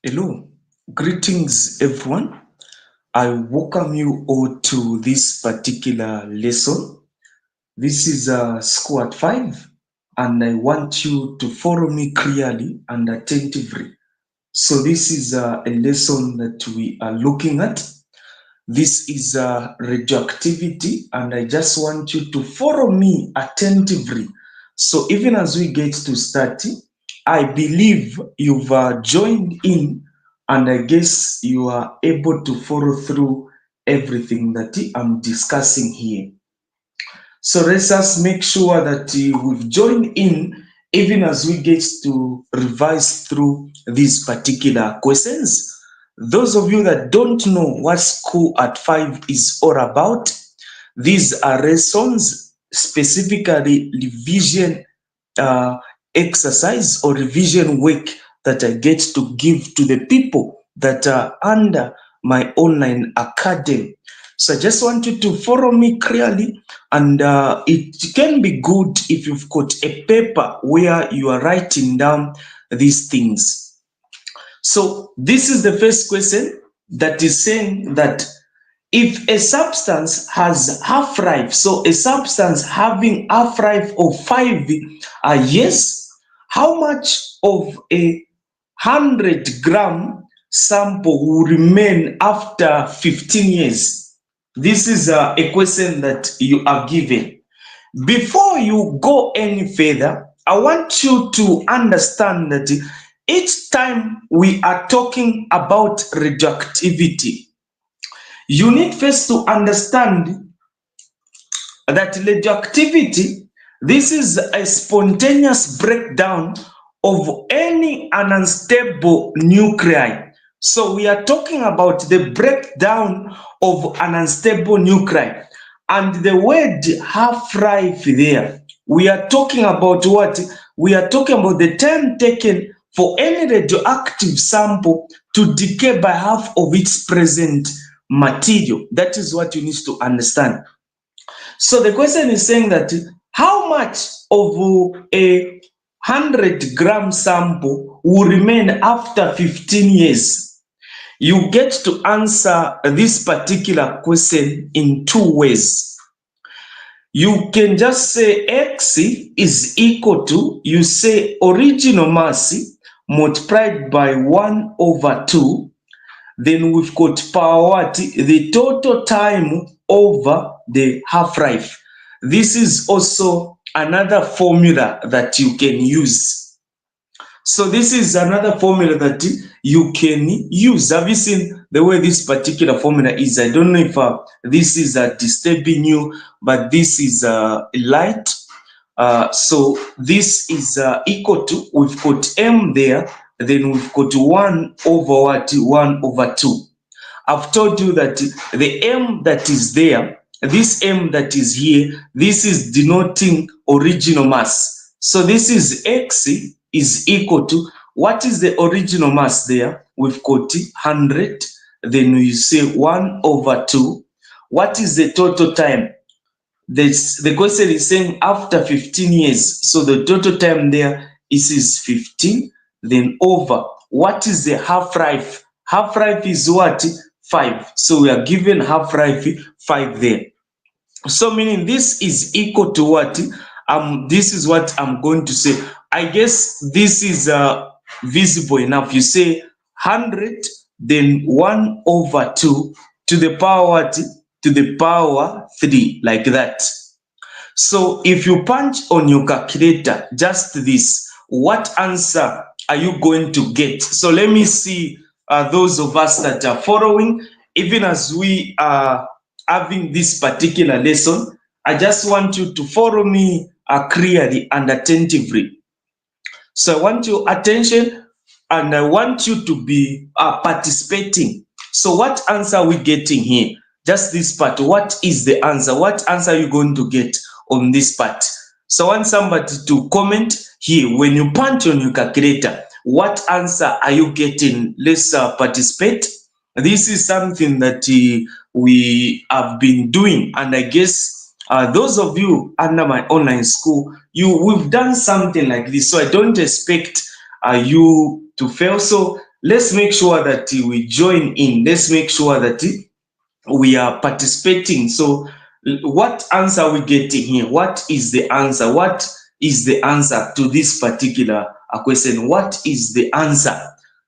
Hello, greetings everyone. I welcome you all to this particular lesson. This is SchoolAt5, and I want you to follow me clearly and attentively. So this is a lesson that we are looking at. This is radioactivity, and I just want you to follow me attentively. So even as we get to start, I believe you've joined in, and I guess you are able to follow through everything that I'm discussing here. So let's just make sure that we've joined in even as we get to revise through these particular questions. Those of you that don't know what School at 5 is all about, these are lessons, specifically revision uh, exercise or revision work that I get to give to the people that are under my online academy. So I just want you to follow me clearly, and it can be good if you've got a paper where you are writing down these things. So this is the first question that is saying that if a substance has half-life, so a substance having half-life of 5 years, how much of a 100-gram sample will remain after 15 years? This is a question that you are given. Before you go any further, I want you to understand that each time we are talking about radioactivity, you need first to understand that radioactivity, this is a spontaneous breakdown of any unstable nuclei. So we are talking about the breakdown of an unstable nuclei. And the word half-life there, we are talking about what? We are talking about the time taken for any radioactive sample to decay by half of its present material. That is what you need to understand. So the question is saying that how much of a 100-gram sample will remain after 15 years? You get to answer this particular question in two ways. You can just say X is equal to, you say original mass multiplied by 1 over 2. Then we've got power what? The total time over the half-life. This is also another formula that you can use. So this is another formula that you can use. Have you seen the way this particular formula is? I don't know if this is disturbing you, but this is light. So this is equal to, we've got m there, then we've got 1 over what? 1 over 2. I've told you that the m that is there, this m that is here, this is denoting original mass. So this is x is equal to, what is the original mass there? We've got 100, then we say 1 over 2. What is the total time? The question is saying after 15 years. So the total time there is 15, then over. What is the half-life? Half-life is what? 5. So we are given half-life 5 there. So meaning this is equal to what? This is what I'm going to say. I guess this is visible enough. You say 100, then 1 over 2 to the power what? To the power 3, like that. So if you punch on your calculator just this, what answer are you going to get? So let me see those of us that are following, even as we are having this particular lesson. I just want you to follow me clearly and attentively. So I want your attention, and I want you to be participating. So what answer are we getting here? Just this part. What is the answer? What answer are you going to get on this part? So I want somebody to comment here. When you punch on your calculator, what answer are you getting? Let's participate. This is something that we have been doing, and I guess those of you under my online school, we've done something like this. So I don't expect you to fail. So let's make sure that we join in. Let's make sure that we are participating. So what answer are we getting here? What is the answer? What is the answer to this particular question? What is the answer?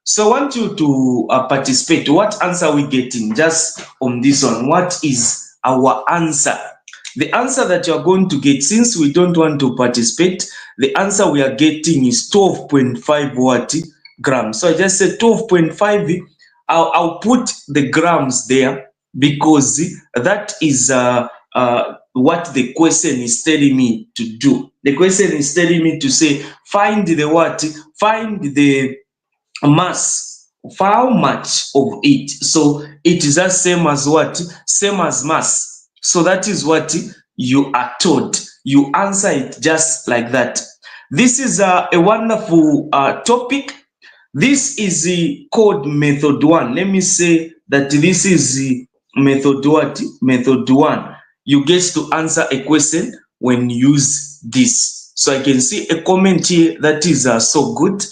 So I want you to participate. What answer are we getting just on this one? What is our answer? The answer that you're going to get, since we don't want to participate, the answer we are getting is 12.5 what grams. So I just said 12.5. I'll put the grams there because that is what the question is telling me to do. The question is telling me to say, find the what? Find the mass. For how much of it? So it is the same as what? Same as mass. So that is what you are told. You answer it just like that. This is a wonderful topic. This is called method 1. Let me say that this is method what? Method 1. You get to answer a question when you use this. So I can see a comment here that is so good.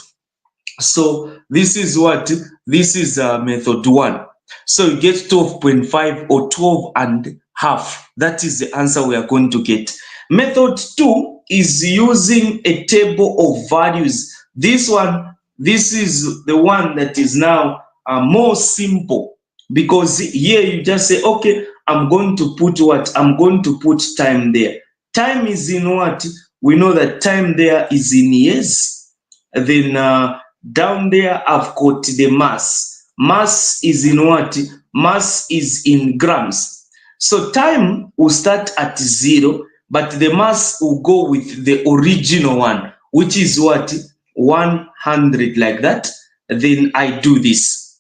So this is what? This is method 1. So you get 12.5 or 12 and half. That is the answer we are going to get. Method 2 is using a table of values. This is the one that is now more simple, because here you just say, okay, I'm going to put what? I'm going to put time there. Time is in what? We know that time there is in years. Then down there I've got the mass. Mass is in what? Mass is in grams. So time will start at 0, but the mass will go with the original one, which is what? 100, like that. Then I do this.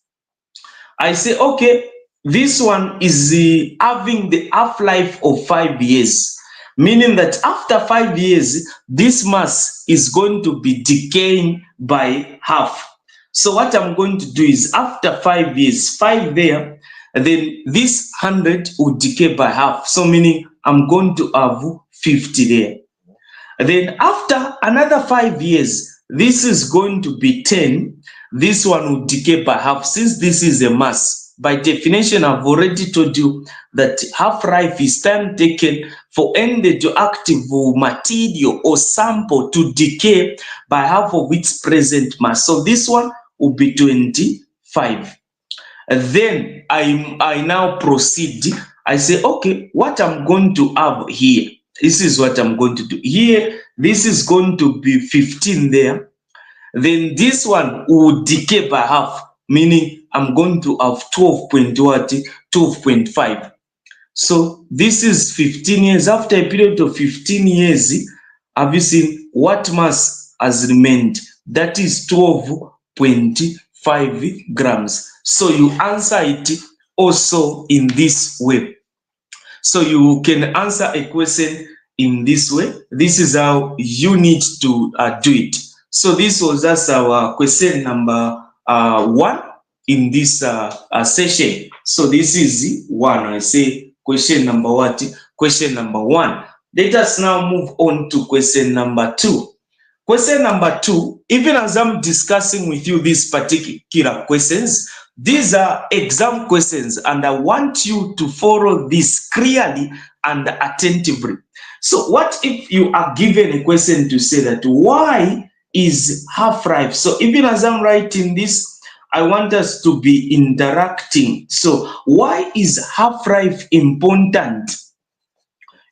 I say, okay, this one is having the half-life of 5 years, meaning that after 5 years, this mass is going to be decaying by half. So what I'm going to do is, after 5 years, 5 there, then this 100 will decay by half. So meaning I'm going to have 50 there. Then after another 5 years, this is going to be 10. This one will decay by half. Since this is a mass, by definition, I've already told you that half-life is time taken for any radioactive material or sample to decay by half of its present mass. So this one will be 25. Then I now proceed. I say, okay, what I'm going to have here, this is what I'm going to do. Here, this is going to be 15 there. Then this one will decay by half, meaning I'm going to have 12.5. So this is 15 years. After a period of 15 years, have you seen what mass has remained? That is 12.5 grams. So you answer it also in this way. So you can answer a question in this way. This is how you need to do it. So this was just our question number 1 in this session. So this is 1. I say question number what? Question number 1. Let us now move on to question number 2. Question number 2, even as I'm discussing with you these particular questions, these are exam questions, and I want you to follow this clearly and attentively. So what if you are given a question to say that why is half-life? So even as I'm writing this, I want us to be interacting. So why is half-life important?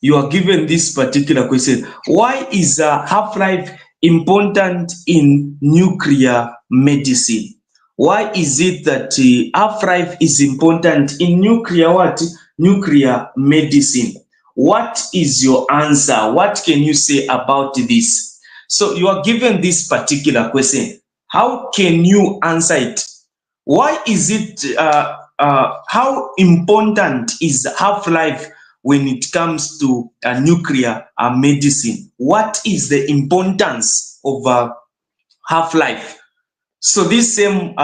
You are given this particular question. Why is half-life important in nuclear medicine? Why is it that half-life is important in nuclear what? Nuclear medicine. What is your answer? What can you say about this? So you are given this particular question. How can you answer it? Why is it, how important is half-life when it comes to nuclear medicine? What is the importance of half-life? So this same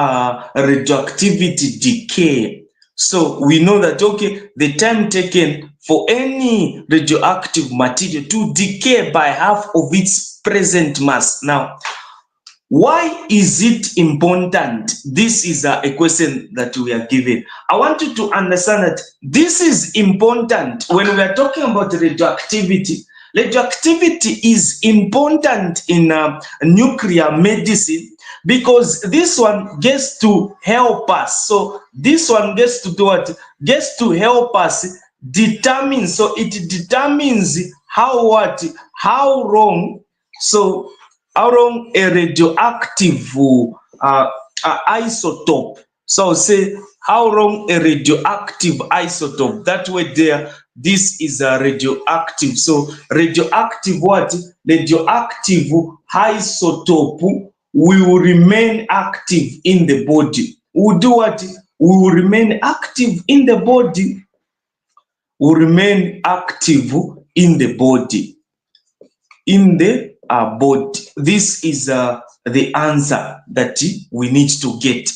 radioactivity decay. So we know that, okay, the time taken for any radioactive material to decay by half of its present mass. Now, Why is it important? This is a question that we are given. I want you to understand that this is important when we are talking about radioactivity. Radioactivity is important in nuclear medicine because this one gets to help us. So this one gets to do what? Gets to help us determine. So it determines how what? How long. So how long a radioactive isotope. So I'll say how long a radioactive isotope. That way there, this is a radioactive. So radioactive what? Radioactive isotope will remain active in the body. Will do what? Will remain active in the body. Will remain active in the body. In the body. This is the answer that we need to get.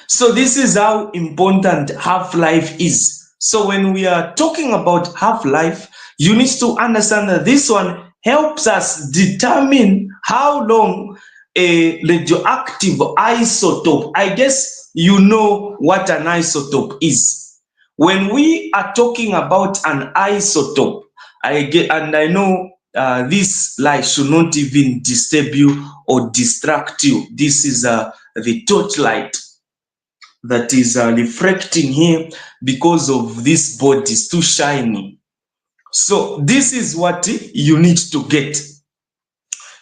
So this is how important half-life is. So when we are talking about half-life, you need to understand that this one helps us determine how long a radioactive isotope. I guess you know what an isotope is. When we are talking about an isotope, I know this light should not even disturb you or distract you. This is the torchlight that is reflecting here because of this body is too shiny. So this is what you need to get.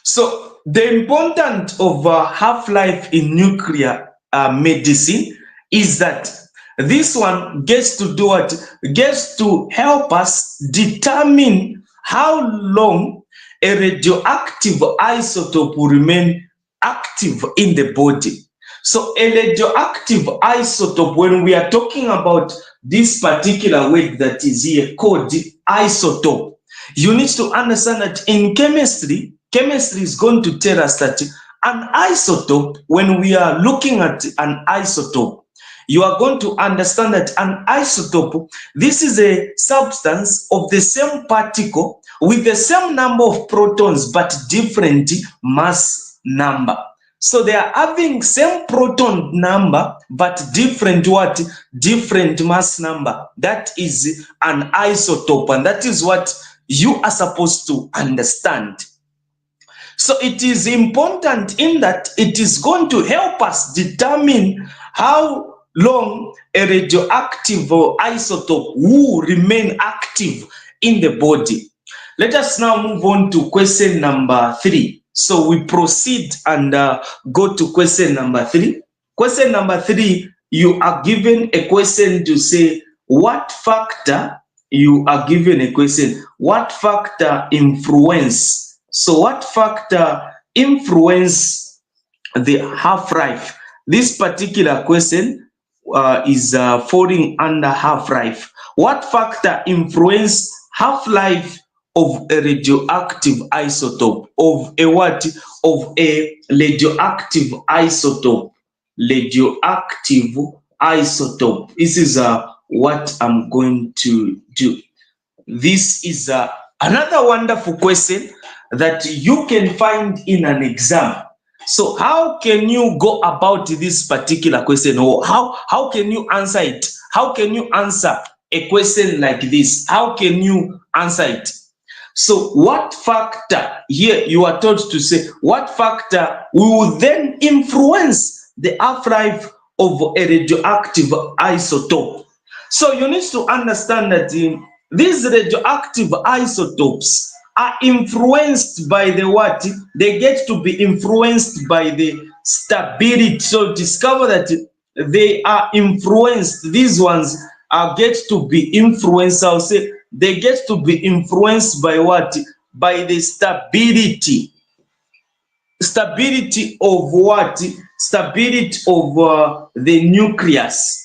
So the importance of half-life in nuclear medicine is that this one gets to do what? Gets to help us determine how long a radioactive isotope will remain active in the body. So a radioactive isotope, when we are talking about this particular word that is here called isotope, you need to understand that in chemistry, chemistry is going to tell us that an isotope, when we are looking at an isotope, you are going to understand that an isotope, this is a substance of the same particle with the same number of protons but different mass number. So they are having same proton number but different what? Different mass number. That is an isotope, and that is what you are supposed to understand. So it is important in that it is going to help us determine how long a radioactive isotope will remain active in the body. Let us now move on to question number 3. So we proceed and go to question number 3. Question number 3, you are given a question to say what factor, you are given a question, what factor influence? So what factor influence the half-life? This particular question is falling under half-life. What factor influence half-life of a radioactive isotope? Of a what? Of a radioactive isotope. Radioactive isotope. This is what I'm going to do. This is another wonderful question that you can find in an exam. So how can you go about this particular question, or how can you answer it? How can you answer a question like this? How can you answer it? So what factor, here you are told to say, what factor will then influence the half-life of a radioactive isotope? So you need to understand that these radioactive isotopes are influenced by the what? They get to be influenced by the stability. So discover that they are influenced. These ones are get to be influenced. I'll say they get to be influenced by what? By the stability. Stability of what? Stability of the nucleus.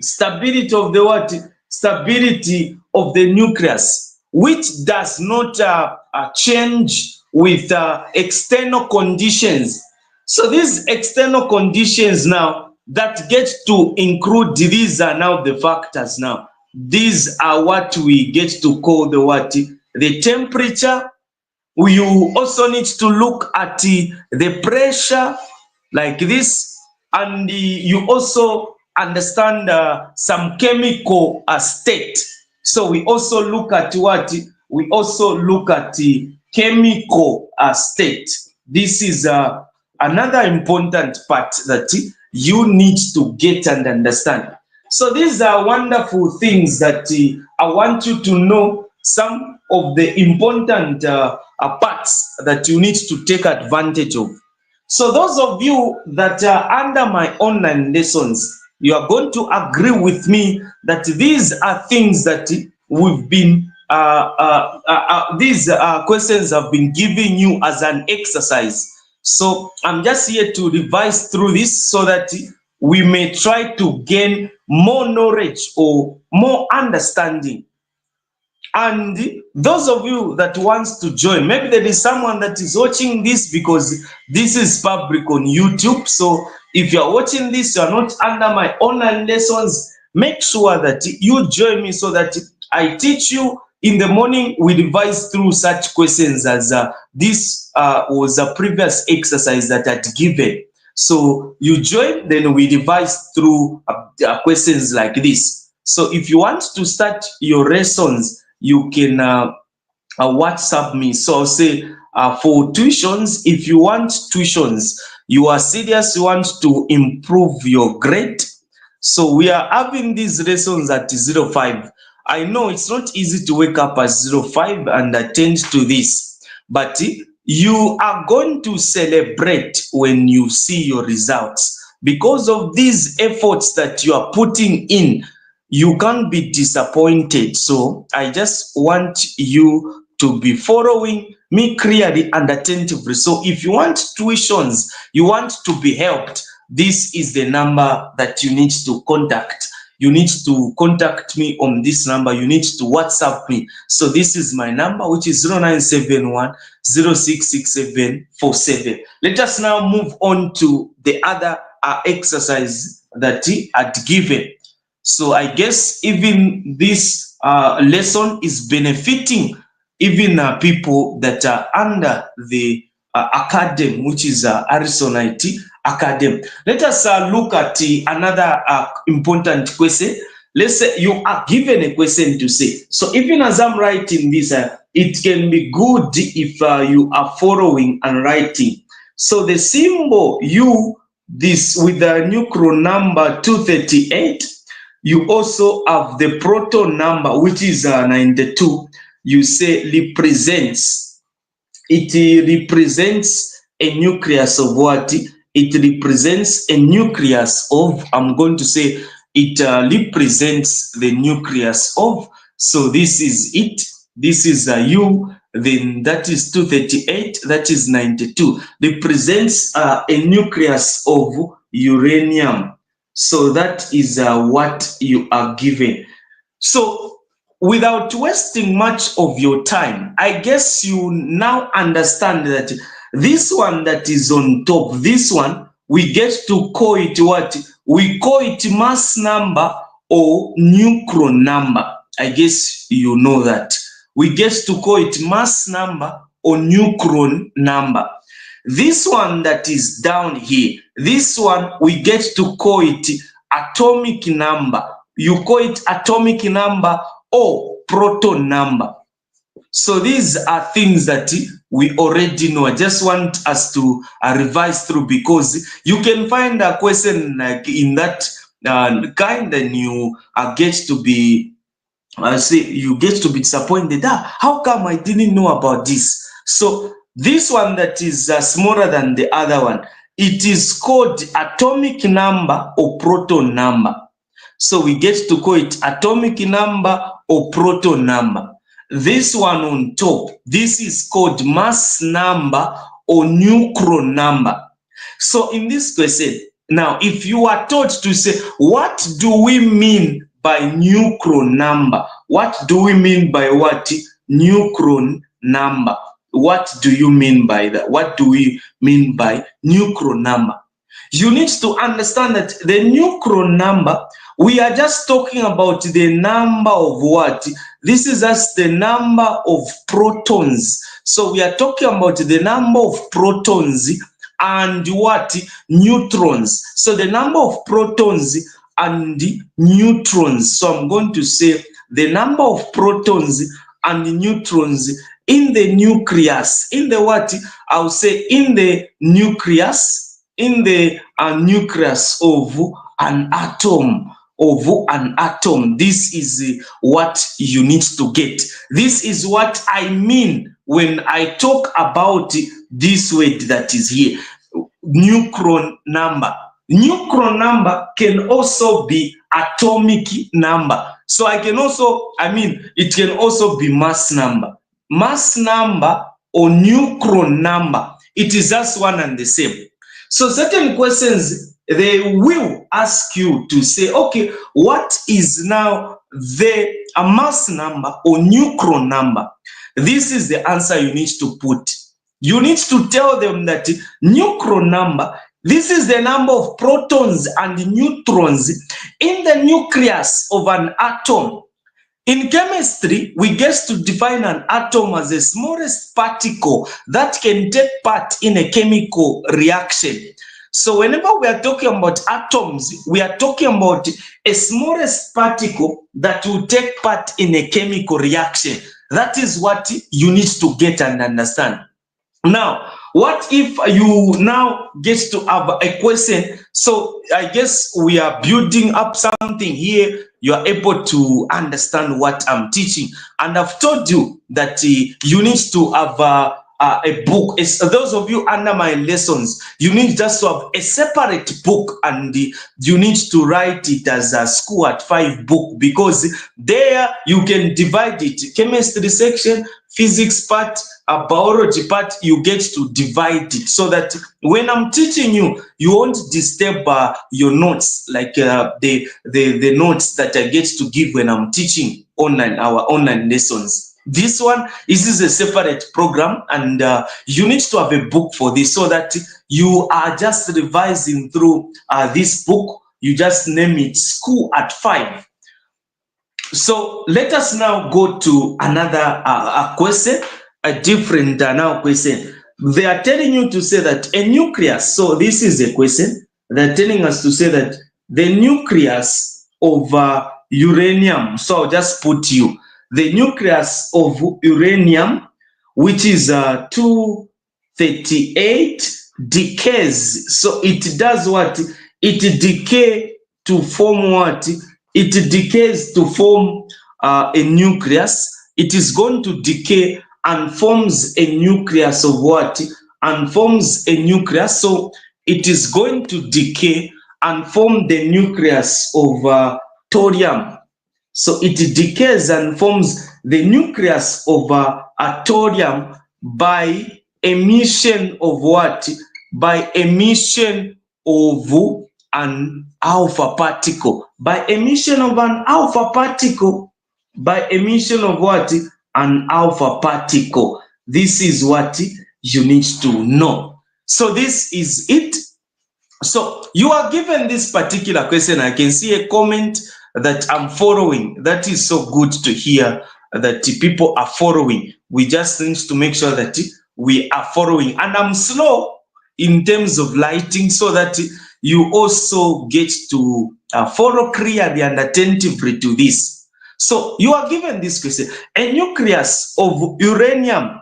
Stability of the what? Stability of the nucleus, which does not change with external conditions. So these external conditions now that get to include, these are now the factors now. These are what we get to call the what? The temperature, You also need to look at the pressure like this, and you also understand some chemical state. So we also look at what? We also look at the chemical state. This is another important part that you need to get and understand. So these are wonderful things that I want you to know, some of the important parts that you need to take advantage of. So those of you that are under my online lessons, you are going to agree with me that these are things that we've been, these questions have been giving you as an exercise. So I'm just here to revise through this so that we may try to gain more knowledge or more understanding. And those of you that wants to join, maybe there is someone that is watching this because this is public on YouTube. So if you are watching this, you are not under my online lessons, make sure that you join me so that I teach you in the morning. We revise through such questions as this was a previous exercise that I had given. So you join, then we revise through questions like this. So if you want to start your lessons, you can WhatsApp me. So I'll say for tuitions, if you want tuitions, you are serious, you want to improve your grade. So we are having these lessons at 05. I know it's not easy to wake up at 05 and attend to this, but you are going to celebrate when you see your results. Because of these efforts that you are putting in, you can't be disappointed. So I just want you to be following me clearly and attentively. So if you want tuitions, you want to be helped, this is the number that you need to contact. You need to contact me on this number. You need to WhatsApp me. So this is my number, which is 0971 066747. Let us now move on to the other exercise that he had given. So I guess even this lesson is benefiting even people that are under the academy, which is Harrison IT Academy. Let us look at another important question. Let's say you are given a question to say. So even as I'm writing this, it can be good if you are following and writing. So the symbol U, this with the nucleon number 238, you also have the proton number, which is 92. You say represents. It represents a nucleus of what? It represents a nucleus of, I'm going to say, it represents the nucleus of. So this is it. This is a U. Then that is 238. That is 92. Represents a nucleus of uranium. So that is what you are given. So without wasting much of your time, I guess you now understand that this one that is on top, this one, we get to call it what? We call it mass number or nucleon number. I guess you know that. We get to call it mass number or nucleon number. This one that is down here, this one we get to call it atomic number. You call it atomic number or proton number. So these are things that we already know. I just want us to revise through, because you can find a question like in that kind, and you get to be you get to be disappointed. How come I didn't know about this? So this one that is smaller than the other one, it is called atomic number or proton number. So we get to call it atomic number or proton number. This one on top, this is called mass number or nucleon number. So in this question, now if you are taught to say, what do we mean by nucleon number? What do we mean by what? Nucleon number. What do you mean by that? What do we mean by nucleon number? You need to understand that the nucleon number, we are just talking about the number of what? This is just the number of protons. So we are talking about the number of protons and what? Neutrons. So the number of protons and neutrons. So I'm going to say the number of protons and neutrons in the nucleus. In the what? I'll say in the nucleus, in the nucleus of an atom. This is what you need to get. This is what I mean when I talk about this word that is here, neutron number. Neutron number can also be atomic number. So it can also be mass number. Mass number or neutron number, it is just one and the same. So certain questions, they will ask you to say, okay, what is now the mass number or neutron number? This is the answer you need to put. You need to tell them that neutron number, this is the number of protons and neutrons in the nucleus of an atom. In chemistry, we get to define an atom as the smallest particle that can take part in a chemical reaction. So whenever we are talking about atoms, we are talking about a smallest particle that will take part in a chemical reaction. That is what you need to get and understand. Now, what if you now get to have a question? So I guess we are building up something here. You are able to understand what I'm teaching. And I've told you that you need to have a book. Those of you under my lessons, you need just to have a separate book, and you need to write it as a SchoolAt5 book, because there you can divide it. Chemistry section, physics part, a biology part, you get to divide it so that when I'm teaching you, you won't disturb your notes, like the notes that I get to give when I'm teaching our online lessons. This is a separate program, and you need to have a book for this so that you are just revising through this book. You just name it SchoolAt5. So let us now go to another question, a different now question. They are telling you to say that a nucleus, so this is a question, they're telling us to say that the nucleus of uranium, so I'll just put you, the nucleus of uranium, which is 238, decays. So it does what? It decays to form what? It decays to form a nucleus. It is going to decay and forms a nucleus of what? And forms a nucleus. So it is going to decay and form the nucleus of thorium. So it decays and forms the nucleus of thorium by emission of what? By emission of an alpha particle. By emission of an alpha particle. By emission of what? An alpha particle. This is what you need to know. So this is it. So you are given this particular question. I can see a comment that I'm following. That is so good to hear that people are following. We just need to make sure that we are following. And I'm slow in terms of lighting so that you also get to follow clearly and attentively to this. So you are given this question. A nucleus of uranium,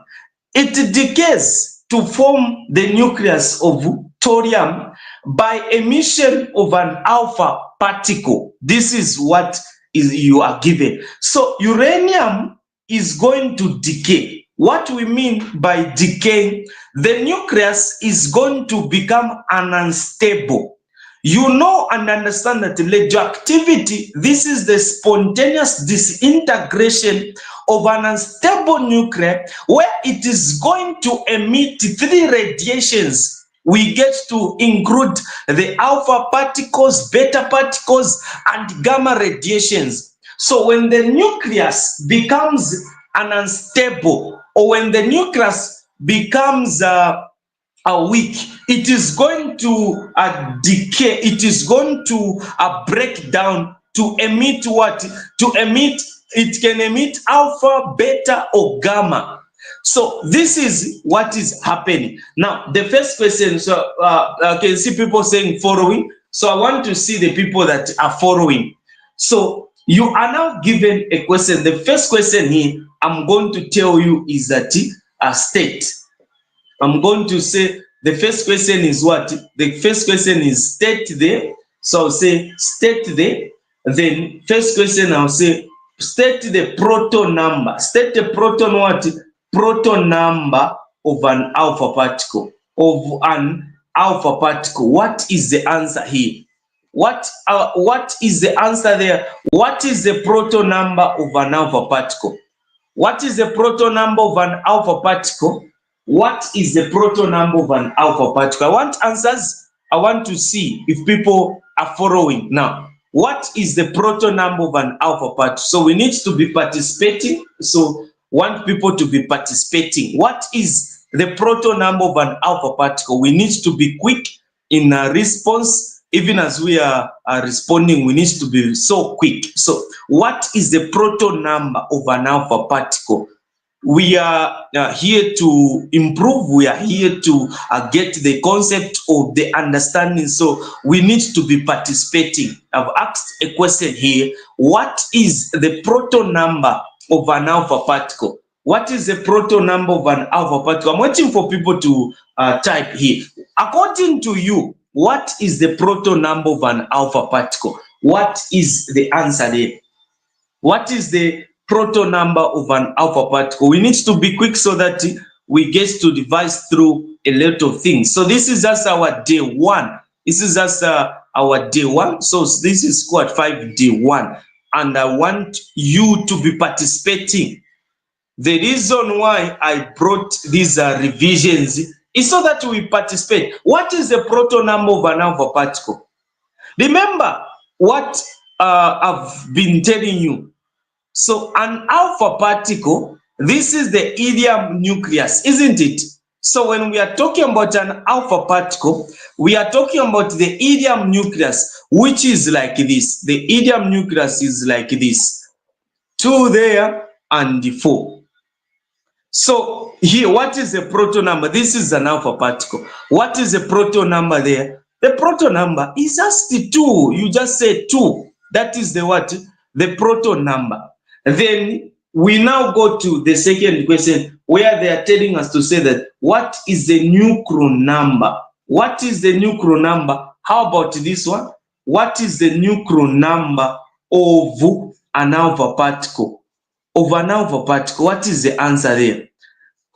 it decays to form the nucleus of thorium by emission of an alpha particle. This is what you are given. So uranium is going to decay. What we mean by decay, the nucleus is going to become unstable. You know and understand that radioactivity, this is the spontaneous disintegration of an unstable nucleus where it is going to emit 3 radiations. We get to include the alpha particles, beta particles, and gamma radiations. So when the nucleus becomes unstable, or when the nucleus becomes weak, it is going to decay, it is going to break down to emit what? To emit, it can emit alpha, beta, or gamma. So this is what is happening. Now, the first question, so I can see people saying following. So I want to see the people that are following. So you are now given a question. The first question here, I'm going to tell you is that a state. I'm going to say the first question is what? The first question is state there. So I'll say state there. Then first question I'll say state the proton number. State the proton what? Proton number of an alpha particle. Of an alpha particle. What is the answer here? What is the answer there? What is the proton number of an alpha particle? What is the proton number of an alpha particle? What is the proton number of an alpha particle? I want answers. I want to see if people are following. Now, what is the proton number of an alpha particle? So we need to be participating. So want people to be participating. What is the proton number of an alpha particle? We need to be quick in a response. Even as we are responding, we need to be so quick. So what is the proton number of an alpha particle? We are here to improve. We are here to get the concept of the understanding. So we need to be participating. I've asked a question here. What is the proton number of an alpha particle? What is the proton number of an alpha particle? I'm waiting for people to type here. According to you, what is the proton number of an alpha particle? What is the answer there? What is the proton number of an alpha particle? We need to be quick so that we get to devise through a lot of things. So this is just our day one. This is just our day one. So this is SchoolAt5 day one. And I want you to be participating. The reason why I brought these revisions is so that we participate. What is the proton number of an alpha particle? Remember what I've been telling you. So an alpha particle, this is the helium nucleus, isn't it? So when we are talking about an alpha particle, we are talking about the helium nucleus, which is like this. The helium nucleus is like this. 2 there and 4. So here, what is the proton number? This is an alpha particle. What is the proton number there? The proton number is just the 2. You just say 2. That is the what? The proton number. Then we now go to the second question where they are telling us to say that what is the neutron number? What is the neutron number? How about this one? What is the neutron number of an alpha particle? Of an alpha particle, what is the answer there?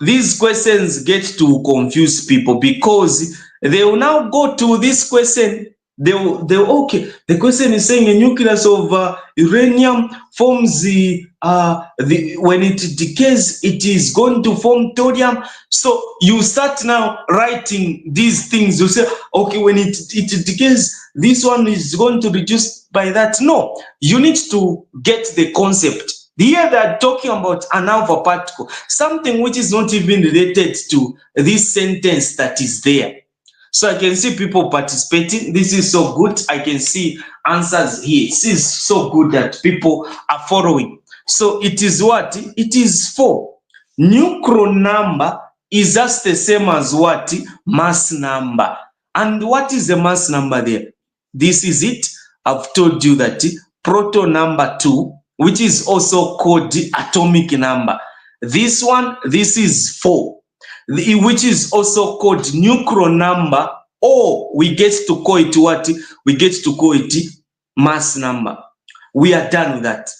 These questions get to confuse people because they will now go to this question. Okay, the question is saying a nucleus of uranium forms when it decays, it is going to form thorium. So you start now writing these things. You say, okay, when it decays, this one is going to reduce by that. No, you need to get the concept. Here they are talking about an alpha particle, something which is not even related to this sentence that is there. So I can see people participating. This is so good. I can see answers here. This is so good that people are following. So it is what? It is 4. Neutron number is just the same as what? Mass number. And what is the mass number there? This is it. I've told you that proton number 2, which is also called the atomic number. This one, this is 4. Which is also called neutron number, or we get to call it what? We get to call it mass number. We are done with that.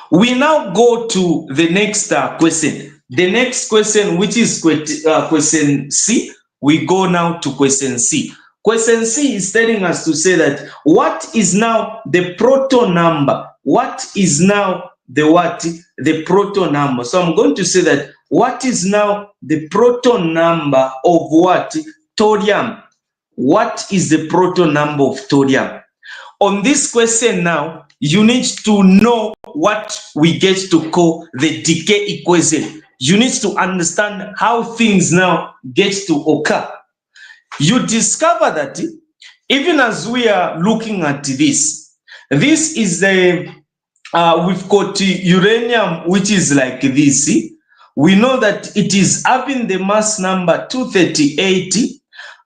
We now go to the next question. The next question, which is question C, we go now to question C. Question C is telling us to say that what is now the proton number? What is now the what? The proton number. So I'm going to say that what is now the proton number of what? Thorium. What is the proton number of thorium? On this question now, you need to know what we get to call the decay equation. You need to understand how things now get to occur. You discover that even as we are looking at this is the we've got uranium, which is like this. we know that it is having the mass number 238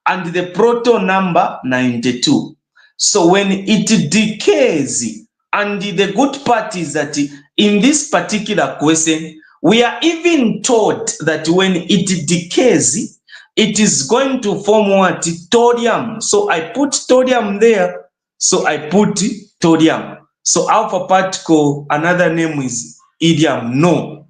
and the proton number 92. So when it decays, and the good part is that in this particular question, we are even told that when it decays, it is going to form what? Thorium. So I put thorium there. So I put thorium. So alpha particle, another name is iridium. No.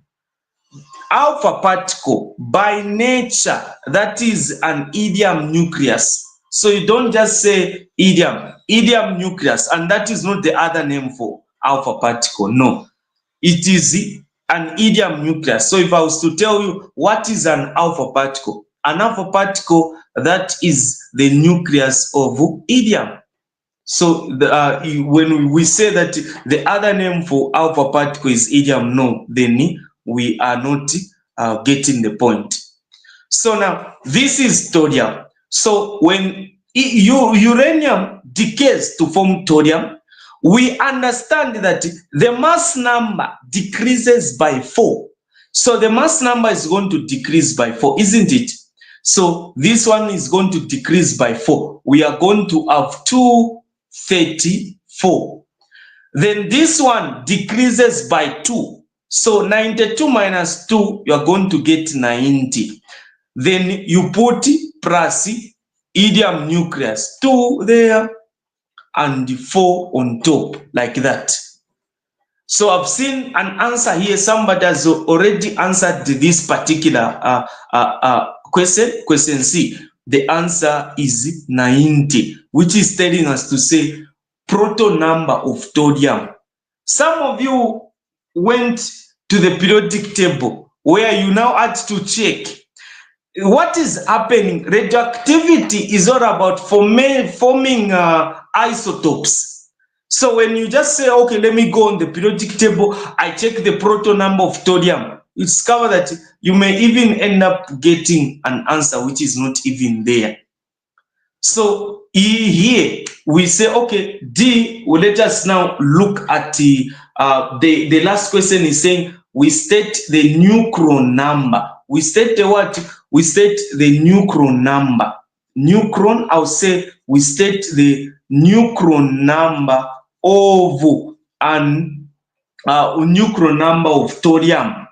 Alpha particle, by nature, that is an iridium nucleus. So you don't just say iridium nucleus, and that is not the other name for alpha particle. No, it is an iridium nucleus. So if I was to tell you what is an alpha particle, that is the nucleus of iridium. So when we say that the other name for alpha particle is iridium, no, then we are not getting the point. So now this is thorium. So when uranium decays to form thorium, we understand that the mass number decreases by 4. So the mass number is going to decrease by 4, isn't it? So this one is going to decrease by 4. We are going to have 234. Then this one decreases by 2. So 92 minus 2, you are going to get 90. Then you put plus iridium nucleus 2 there and 4 on top, like that. So I've seen an answer here. Somebody has already answered this particular question C. The answer is 90, which is telling us to say proton number of thorium. Some of you went to the periodic table where you now had to check what is happening. Radioactivity is all about forming isotopes. So when you just say, okay, let me go on the periodic table, I check the proton number of thorium, you discover that you may even end up getting an answer which is not even there. So here we say, okay, D, well, let us now look at the last question is saying we state the neutron number. We state the what? We state the neutron number. Neutron, I'll say we state the neutron number of an neutron number of thorium.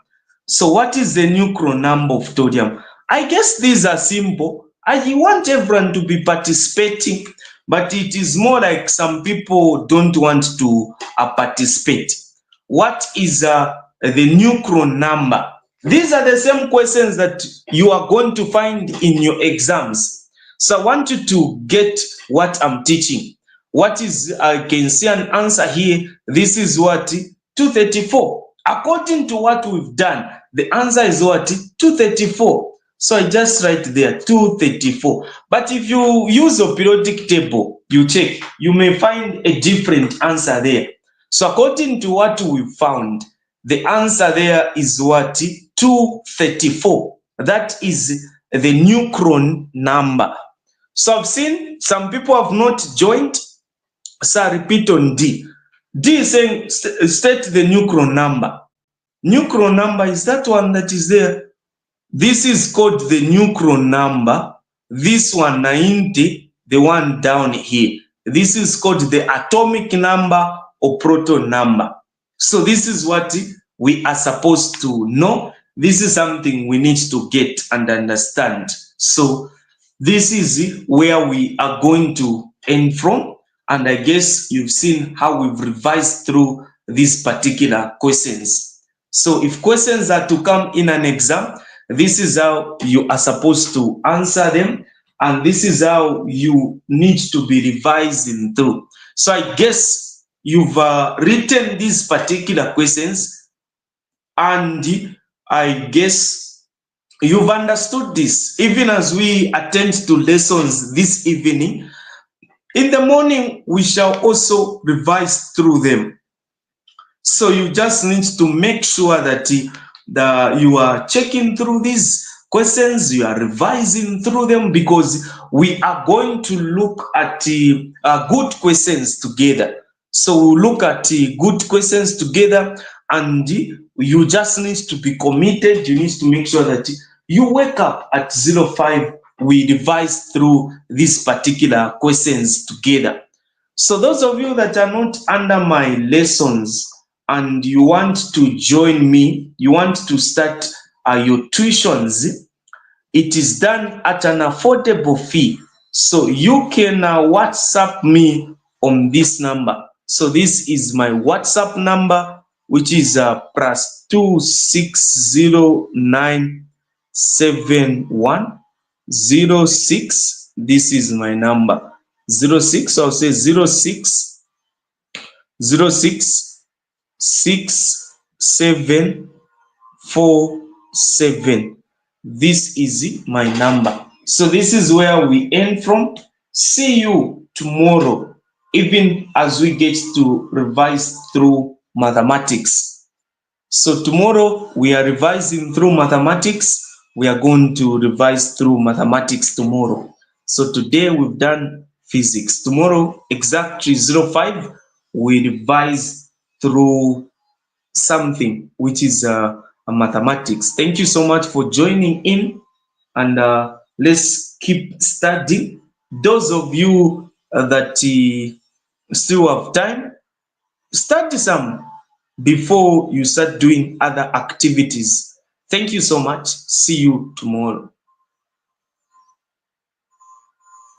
So what is the neutron number of thorium? I guess these are simple. I want everyone to be participating, but it is more like some people don't want to participate. What is the neutron number? These are the same questions that you are going to find in your exams. So I want you to get what I'm teaching. What is, I can see an answer here. This is what? 234. According to what we've done, the answer is what? 234. So I just write there 234. But if you use a periodic table, you check, you may find a different answer there. So according to what we found, the answer there is what? 234. That is the neutron number. So I've seen some people have not joined. So I repeat on D. D is saying state the neutron number. Neutron number is that one that is there. This is called the neutron number. This one 90, the one down here. This is called the atomic number or proton number. So this is what we are supposed to know. This is something we need to get and understand. So this is where we are going to end from. And I guess you've seen how we've revised through these particular questions. So if questions are to come in an exam, this is how you are supposed to answer them. And this is how you need to be revising through. So I guess you've written these particular questions, and I guess you've understood this. Even as we attend to lessons this evening, in the morning, we shall also revise through them. So you just need to make sure that you are checking through these questions, you are revising through them, because we are going to look at good questions together. So we'll look at good questions together, and you just need to be committed. You need to make sure that you wake up at 05. We revise through these particular questions together. So those of you that are not under my lessons and you want to join me, you want to start your tuitions, it is done at an affordable fee. So you can WhatsApp me on this number. So this is my WhatsApp number, which is +260971006. This is my number. 06, I'll say 06 06 6747. This is my number. So this is where we end from. See you tomorrow, even as we get to revise through mathematics. So tomorrow we are revising through mathematics. We are going to revise through mathematics tomorrow. So today we've done physics. Tomorrow, exactly 05, we revise through something which is mathematics. Thank you so much for joining in, and let's keep studying. Those of you that still have time, study some before you start doing other activities. Thank you so much. See you tomorrow.